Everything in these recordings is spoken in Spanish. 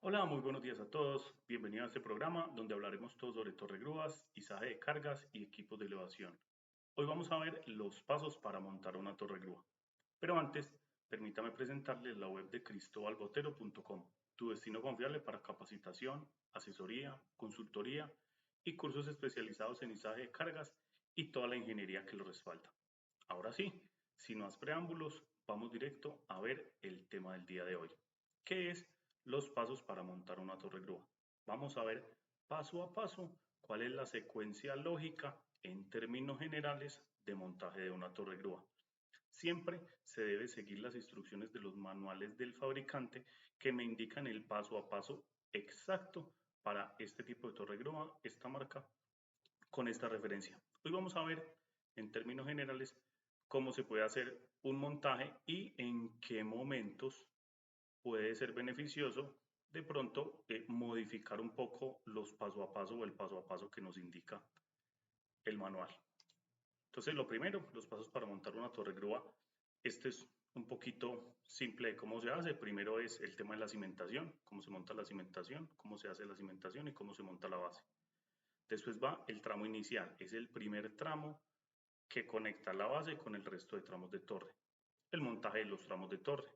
Hola, muy buenos días a todos. Bienvenidos a este programa donde hablaremos todo sobre torregrúas, izaje de cargas y equipos de elevación. Hoy vamos a ver los pasos para montar una torregrúa. Pero antes, permítame presentarles la web de cristobalbotero.com, tu destino confiable para capacitación, asesoría, consultoría y cursos especializados en izaje de cargas y toda la ingeniería que lo respalda. Ahora sí, sin más preámbulos, vamos directo a ver el tema del día de hoy, que es los pasos para montar una torre grúa. Vamos a ver paso a paso cuál es la secuencia lógica en términos generales de montaje de una torre grúa. Siempre se debe seguir las instrucciones de los manuales del fabricante que me indican el paso a paso exacto para este tipo de torre grúa, esta marca, con esta referencia. Hoy vamos a ver en términos generales cómo se puede hacer un montaje y en qué momentos puede ser beneficioso de pronto modificar un poco los paso a paso o el paso a paso que nos indica el manual. Entonces, lo primero, los pasos para montar una torre grúa. Este es un poquito simple de cómo se hace. Primero es el tema de la cimentación, cómo se monta la cimentación, cómo se hace la cimentación y cómo se monta la base. Después va el tramo inicial, es el primer tramo que conecta la base con el resto de tramos de torre. El montaje de los tramos de torre,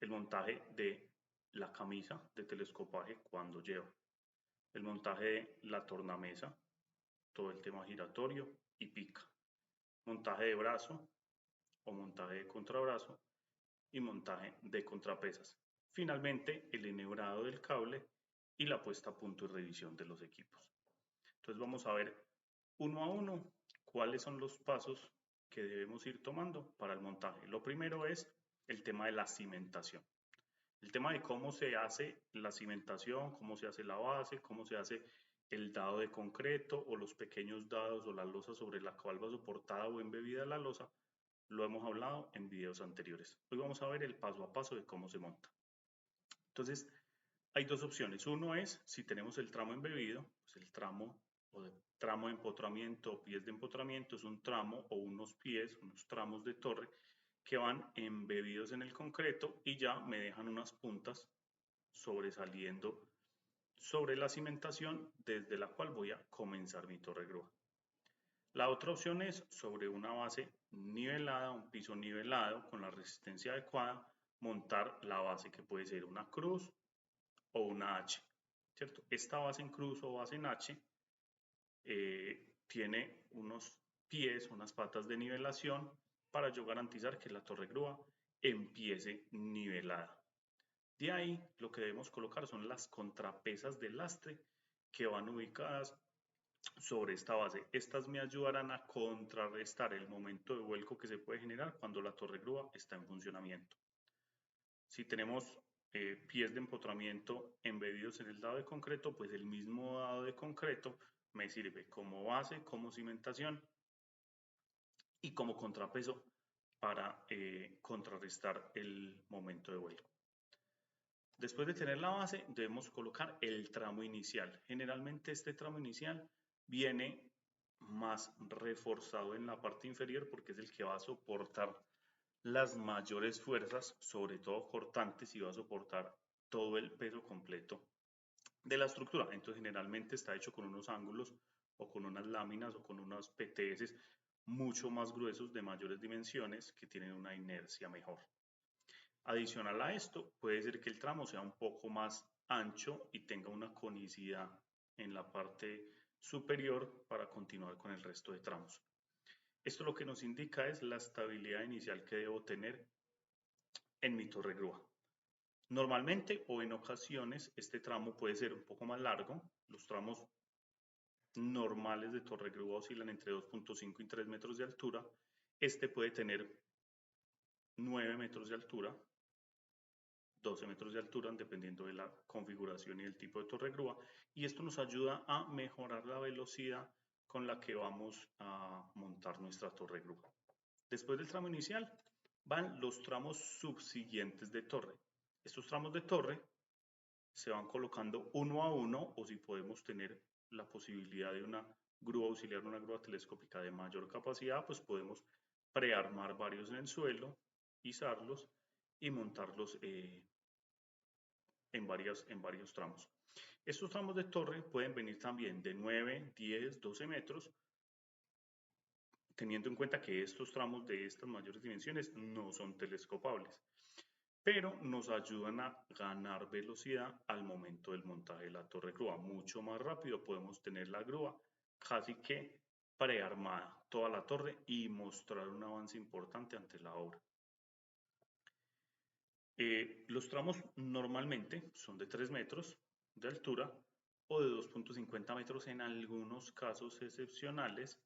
el montaje de la camisa de telescopaje cuando lleva, el montaje de la tornamesa, todo el tema giratorio y pica, montaje de brazo o montaje de contrabrazo y montaje de contrapesas. Finalmente, el enhebrado del cable y la puesta a punto y revisión de los equipos. Entonces vamos a ver uno a uno cuáles son los pasos que debemos ir tomando para el montaje. Lo primero es el tema de la cimentación. El tema de cómo se hace la cimentación, cómo se hace la base, cómo se hace el dado de concreto o los pequeños dados o la losa sobre la cual va soportada o embebida la losa, lo hemos hablado en videos anteriores. Hoy vamos a ver el paso a paso de cómo se monta. Entonces, hay dos opciones. Uno es, si tenemos el tramo embebido, pues el tramo o de tramo de empotramiento, pies de empotramiento, es un tramo o unos pies, unos tramos de torre que van embebidos en el concreto y ya me dejan unas puntas sobresaliendo sobre la cimentación desde la cual voy a comenzar mi torre grúa. La otra opción es sobre una base nivelada, un piso nivelado con la resistencia adecuada, montar la base que puede ser una cruz o una H, ¿cierto? Esta base en cruz o base en H tiene unos pies, unas patas de nivelación para yo garantizar que la torre grúa empiece nivelada. De ahí lo que debemos colocar son las contrapesas de lastre que van ubicadas sobre esta base. Estas me ayudarán a contrarrestar el momento de vuelco que se puede generar cuando la torre grúa está en funcionamiento. Si tenemos pies de empotramiento embebidos en el dado de concreto, pues el mismo dado de concreto me sirve como base, como cimentación y como contrapeso para contrarrestar el momento de vuelco. Después de tener la base, debemos colocar el tramo inicial. Generalmente este tramo inicial viene más reforzado en la parte inferior porque es el que va a soportar las mayores fuerzas, sobre todo cortantes, y va a soportar todo el peso completo de la estructura. Entonces generalmente está hecho con unos ángulos o con unas láminas o con unos PTS mucho más gruesos de mayores dimensiones que tienen una inercia mejor. Adicional a esto, puede ser que el tramo sea un poco más ancho y tenga una conicidad en la parte superior para continuar con el resto de tramos. Esto lo que nos indica es la estabilidad inicial que debo tener en mi torre grúa. Normalmente o en ocasiones este tramo puede ser un poco más largo. Los tramos normales de torre grúa oscilan entre 2.5 y 3 metros de altura. Este puede tener 9 metros de altura, 12 metros de altura, dependiendo de la configuración y el tipo de torre grúa. Y esto nos ayuda a mejorar la velocidad con la que vamos a montar nuestra torre grúa. Después del tramo inicial van los tramos subsiguientes de torre. Estos tramos de torre se van colocando uno a uno, o si podemos tener la posibilidad de una grúa auxiliar, una grúa telescópica de mayor capacidad, pues podemos prearmar varios en el suelo, izarlos y montarlos en varios tramos. Estos tramos de torre pueden venir también de 9, 10, 12 metros, teniendo en cuenta que estos tramos de estas mayores dimensiones no son telescopables, pero nos ayudan a ganar velocidad al momento del montaje de la torre grúa. Mucho más rápido podemos tener la grúa casi que prearmada toda la torre y mostrar un avance importante ante la obra. Los tramos normalmente son de 3 metros de altura o de 2.50 metros en algunos casos excepcionales.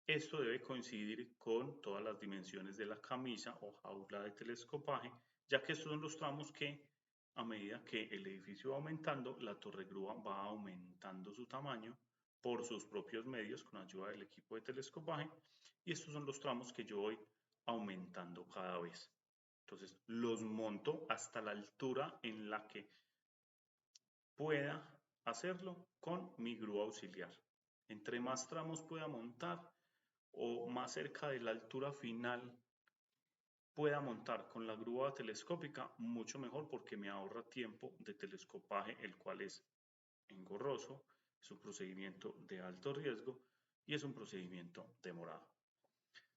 Esto debe coincidir con todas las dimensiones de la camisa o jaula de telescopaje, ya que estos son los tramos que, a medida que el edificio va aumentando, la torre grúa va aumentando su tamaño por sus propios medios con ayuda del equipo de telescopaje, y estos son los tramos que yo voy aumentando cada vez. Entonces los monto hasta la altura en la que pueda hacerlo con mi grúa auxiliar. Entre más tramos pueda montar o más cerca de la altura final pueda montar con la grúa telescópica, mucho mejor, porque me ahorra tiempo de telescopaje, el cual es engorroso, es un procedimiento de alto riesgo y es un procedimiento demorado.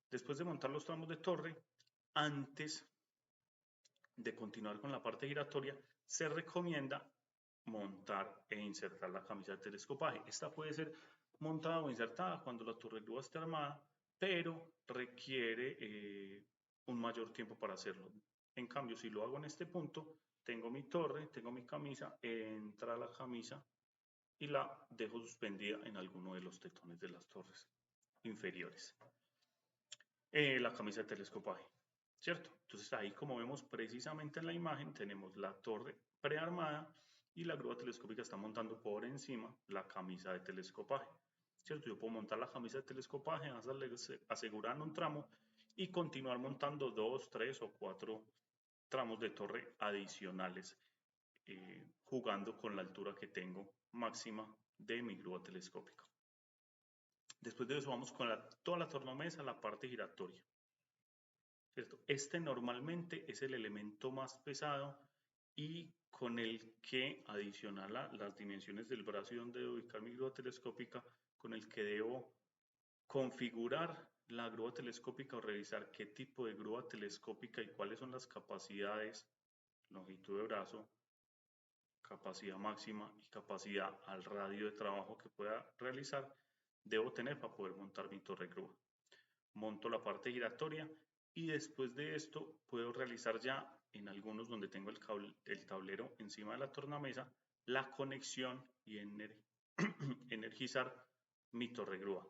Después de montar los tramos de torre, antes de continuar con la parte giratoria, se recomienda montar e insertar la camisa de telescopaje. Esta puede ser montada o insertada cuando la torre grúa esté armada, pero requiere un mayor tiempo para hacerlo. En cambio, si lo hago en este punto, tengo mi torre, tengo mi camisa, entra la camisa y la dejo suspendida en alguno de los tetones de las torres inferiores. La camisa de telescopaje, ¿cierto? Entonces ahí, como vemos precisamente en la imagen, tenemos la torre prearmada y la grúa telescópica está montando por encima la camisa de telescopaje, ¿cierto? Yo puedo montar la camisa de telescopaje, asegurar un tramo y continuar montando 2, 3 o 4 tramos de torre adicionales, jugando con la altura que tengo máxima de mi grúa telescópica. Después de eso vamos con toda la tornamesa, la parte giratoria, ¿cierto? Este normalmente es el elemento más pesado y con el que, adicional a las dimensiones del brazo y donde debo ubicar mi grúa telescópica, con el que debo configurar la grúa telescópica o revisar qué tipo de grúa telescópica y cuáles son las capacidades, longitud de brazo, capacidad máxima y capacidad al radio de trabajo que pueda realizar, debo tener para poder montar mi torre grúa. Monto la parte giratoria y después de esto puedo realizar ya en algunos donde tengo el tablero encima de la tornamesa la conexión y energizar mi torre grúa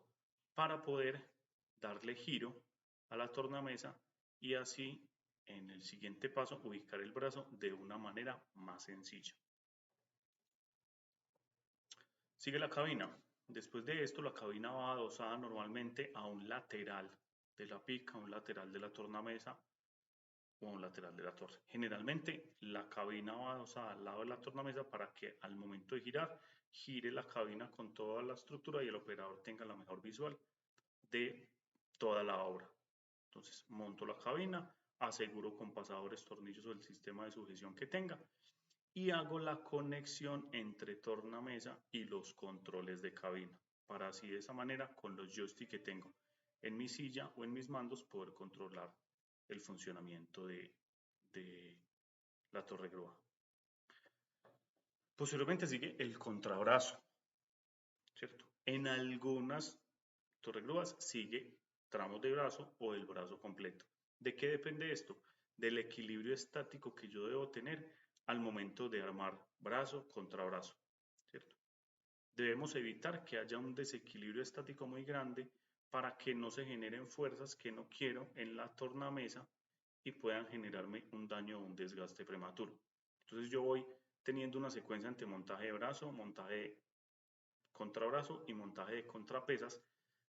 para poder darle giro a la tornamesa y así en el siguiente paso ubicar el brazo de una manera más sencilla. Sigue la cabina. Después de esto, la cabina va adosada normalmente a un lateral de la pica, a un lateral de la tornamesa o a un lateral de la torre. Generalmente, la cabina va adosada al lado de la tornamesa para que al momento de girar, gire la cabina con toda la estructura y el operador tenga la mejor visual de toda la obra. Entonces, monto la cabina, aseguro con pasadores, tornillos o el sistema de sujeción que tenga y hago la conexión entre tornamesa y los controles de cabina, para así de esa manera con los joysticks que tengo en mi silla o en mis mandos poder controlar el funcionamiento de la torre grúa. Posteriormente sigue el contrabrazo, ¿cierto? En algunas torre grúas sigue tramos de brazo o el brazo completo. ¿De qué depende esto? Del equilibrio estático que yo debo tener al momento de armar brazo contra brazo, ¿cierto? Debemos evitar que haya un desequilibrio estático muy grande para que no se generen fuerzas que no quiero en la tornamesa y puedan generarme un daño o un desgaste prematuro. Entonces yo voy teniendo una secuencia entre montaje de brazo, montaje de contrabrazo y montaje de contrapesas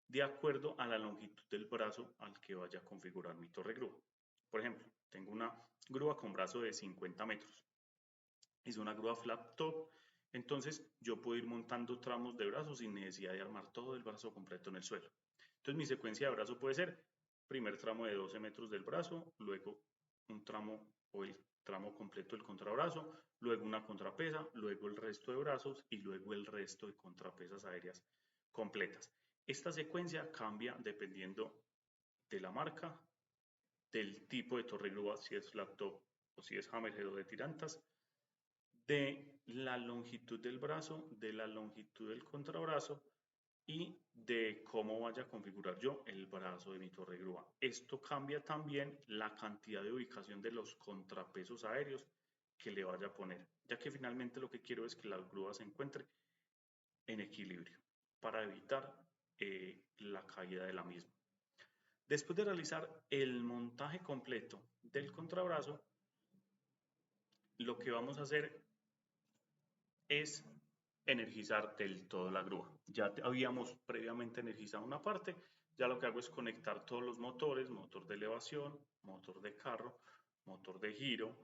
de acuerdo a la longitud del brazo al que vaya a configurar mi torre grúa. Por ejemplo, tengo una grúa con brazo de 50 metros. Es una grúa flat top, entonces yo puedo ir montando tramos de brazo sin necesidad de armar todo el brazo completo en el suelo. Entonces mi secuencia de brazo puede ser primer tramo de 12 metros del brazo, luego un tramo o el tramo completo del contrabrazo, luego una contrapesa, luego el resto de brazos y luego el resto de contrapesas aéreas completas. Esta secuencia cambia dependiendo de la marca, del tipo de torre grúa, si es flat top o si es hammerhead o de tirantas, de la longitud del brazo, de la longitud del contrabrazo y de cómo vaya a configurar yo el brazo de mi torre grúa. Esto cambia también la cantidad de ubicación de los contrapesos aéreos que le vaya a poner, ya que finalmente lo que quiero es que la grúa se encuentre en equilibrio para evitar la caída de la misma. Después de realizar el montaje completo del contrabrazo, lo que vamos a hacer es energizar del todo la grúa. Ya habíamos previamente energizado una parte, ya lo que hago es conectar todos los motores, motor de elevación, motor de carro, motor de giro,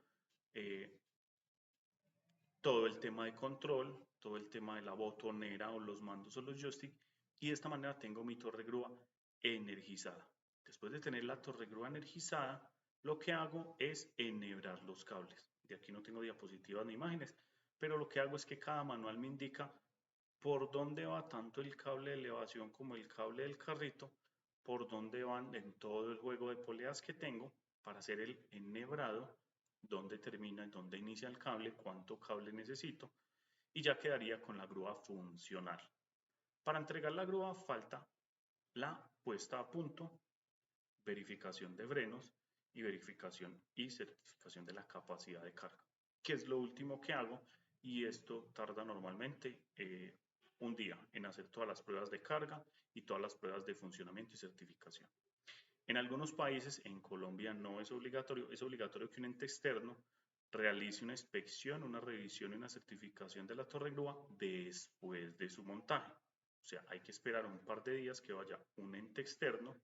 todo el tema de control, todo el tema de la botonera o los mandos o los joysticks, y de esta manera tengo mi torre grúa energizada. Después de tener la torre grúa energizada, lo que hago es enhebrar los cables. De aquí no tengo diapositivas ni imágenes, pero lo que hago es que cada manual me indica por dónde va tanto el cable de elevación como el cable del carrito, por dónde van en todo el juego de poleas que tengo para hacer el enhebrado, dónde termina, dónde inicia el cable, cuánto cable necesito, y ya quedaría con la grúa funcional. Para entregar la grúa falta la puesta a punto, verificación de frenos y verificación y certificación de la capacidad de carga, que es lo último que hago, y esto tarda normalmente un día en hacer todas las pruebas de carga y todas las pruebas de funcionamiento y certificación. En algunos países, en Colombia no es obligatorio que un ente externo realice una inspección, una revisión y una certificación de la torre grúa después de su montaje. O sea, hay que esperar un par de días que vaya un ente externo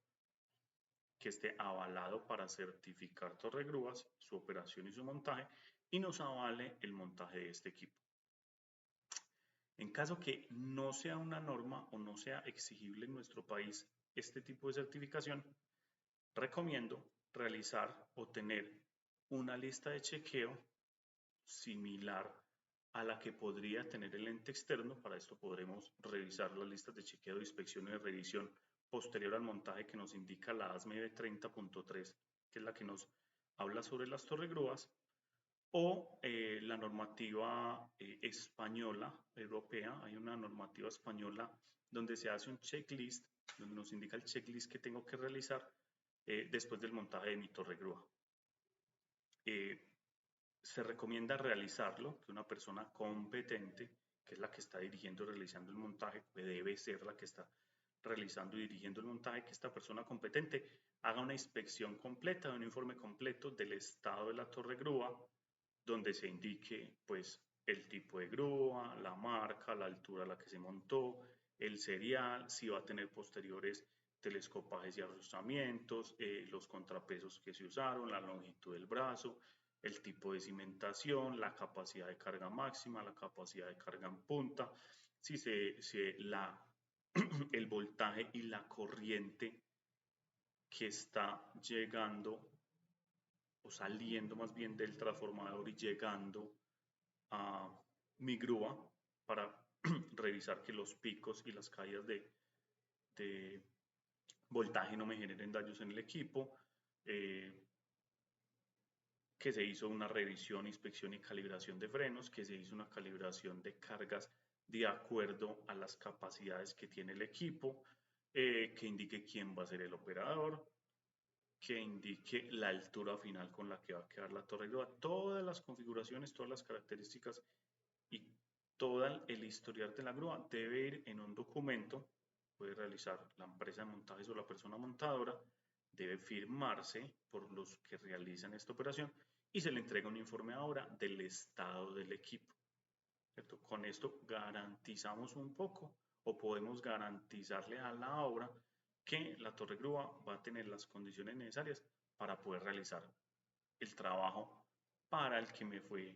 que esté avalado para certificar torre grúas, su operación y su montaje, y nos avale el montaje de este equipo. En caso que no sea una norma o no sea exigible en nuestro país este tipo de certificación, recomiendo realizar o tener una lista de chequeo similar a la que podría tener el ente externo. Para esto podremos revisar las listas de chequeo, de inspección y de revisión posterior al montaje que nos indica la ASME 30.3, que es la que nos habla sobre las torregrúas, o la normativa española, europea. Hay una normativa española donde se hace un checklist, donde nos indica el checklist que tengo que realizar después del montaje de mi torre grúa. Se recomienda realizarlo, que una persona competente, que es la que está dirigiendo y realizando el montaje, que debe ser la que está realizando y dirigiendo el montaje, que esta persona competente haga una inspección completa, un informe completo del estado de la torre grúa, donde se indique pues el tipo de grúa, la marca, la altura a la que se montó, el serial, si va a tener posteriores telescopajes y arrostramientos, los contrapesos que se usaron, la longitud del brazo, el tipo de cimentación, la capacidad de carga máxima, la capacidad de carga en punta, si el voltaje y la corriente que está llegando o saliendo más bien del transformador y llegando a mi grúa, para revisar que los picos y las caídas de voltaje no me generen daños en el equipo, que se hizo una revisión, inspección y calibración de frenos, que se hizo una calibración de cargas de acuerdo a las capacidades que tiene el equipo, que indique quién va a ser el operador, que indique la altura final con la que va a quedar la torre grúa, todas las configuraciones, todas las características y todo el historial de la grúa debe ir en un documento. Puede realizar la empresa de montajes o la persona montadora, debe firmarse por los que realizan esta operación y se le entrega un informe ahora del estado del equipo, ¿cierto? Con esto garantizamos un poco, o podemos garantizarle a la obra que la torre grúa va a tener las condiciones necesarias para poder realizar el trabajo para el que me fue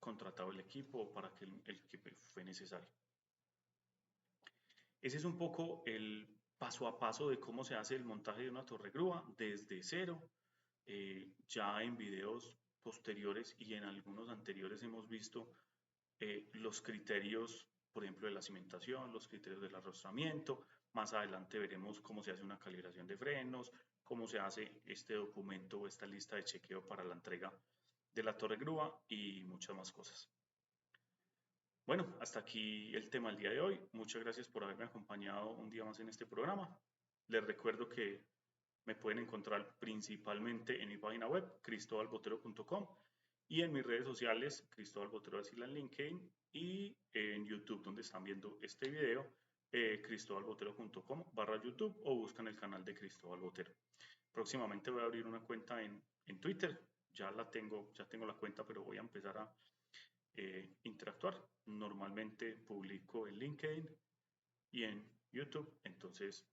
contratado el equipo, o para que el que fue necesario. Ese es un poco el paso a paso de cómo se hace el montaje de una torre grúa desde cero, Ya en videos posteriores y en algunos anteriores hemos visto los criterios, por ejemplo, de la cimentación, los criterios del arrostramiento. Más adelante veremos cómo se hace una calibración de frenos, cómo se hace este documento o esta lista de chequeo para la entrega de la torre grúa y muchas más cosas. Bueno, hasta aquí el tema del día de hoy. Muchas gracias por haberme acompañado un día más en este programa. Les recuerdo que me pueden encontrar principalmente en mi página web, cristobalbotero.com, y en mis redes sociales, Cristóbal Botero Asila en LinkedIn y en YouTube, donde están viendo este video, cristobalbotero.com/YouTube o buscan el canal de Cristóbal Botero. Próximamente voy a abrir una cuenta en Twitter, ya tengo la cuenta, pero voy a empezar a interactuar. Normalmente publico en LinkedIn y en YouTube, entonces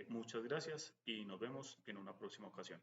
muchas gracias y nos vemos en una próxima ocasión.